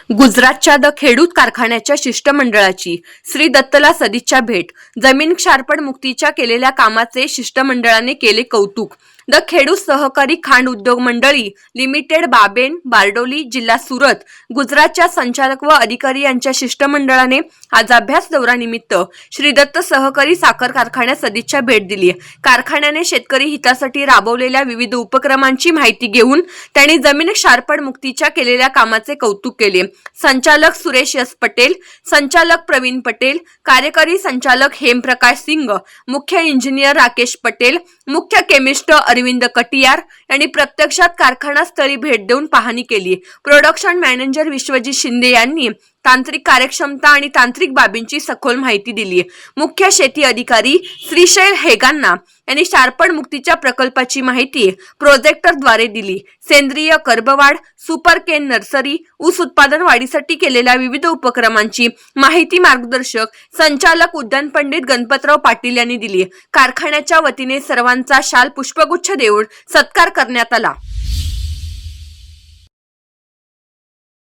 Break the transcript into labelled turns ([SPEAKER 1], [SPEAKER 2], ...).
[SPEAKER 1] गुजरातच्या द खेडूत कारखान्याच्या शिष्टमंडळाची श्री दत्तला सदिच्छा भेट. जमीन क्षारपड मुक्तीच्या केलेल्या कामाचे शिष्टमंडळाने केले कौतुक. द खेडूत सहकारी खांड उद्योग मंडळी लिमिटेड, बाबेन, बारडोली, जिल्हा सुरत, गुजरातच्या संचालक व अधिकारी यांच्या शिष्टमंडळाने आज अभ्यास दौऱ्यानिमित्त श्री दत्त सहकारी साखर कारखान्यात सदिच्छा भेट दिली. कारखान्याने शेतकरी हितासाठी राबवलेल्या विविध उपक्रमांची माहिती घेऊन त्यांनी जमीन क्षारपड मुक्तीच्या केलेल्या कामाचे कौतुक केले. संचालक सुरेश यस पटेल, संचालक प्रवीण पटेल, कार्यकारी संचालक हेमप्रकाश सिंग, मुख्य इंजिनियर राकेश पटेल, मुख्य केमिस्ट अरविंद कटियार यांनी प्रत्यक्षात कारखाना स्थळी भेट देऊन पाहणी केली. प्रोडक्शन मॅनेजर विश्वजित शिंदे यांनी तांत्रिक कार्यक्षमता आणि तांत्रिक बाबींची सखोल माहिती दिली. मुख्य शेती अधिकारी श्रीशैल हेगांना यांनी क्षारपड मुक्तीच्या प्रकल्पाची माहिती प्रोजेक्टरद्वारे दिली. सेंद्रिय कर्बवाढ, सुपर केन नर्सरी, ऊस उत्पादन वाढीसाठी केलेल्या विविध उपक्रमांची माहिती मार्गदर्शक संचालक उद्यान पंडित गणपतराव पाटील यांनी दिली. कारखान्याच्या वतीने सर्वांचा शाल पुष्पगुच्छ देऊन सत्कार करण्यात आला.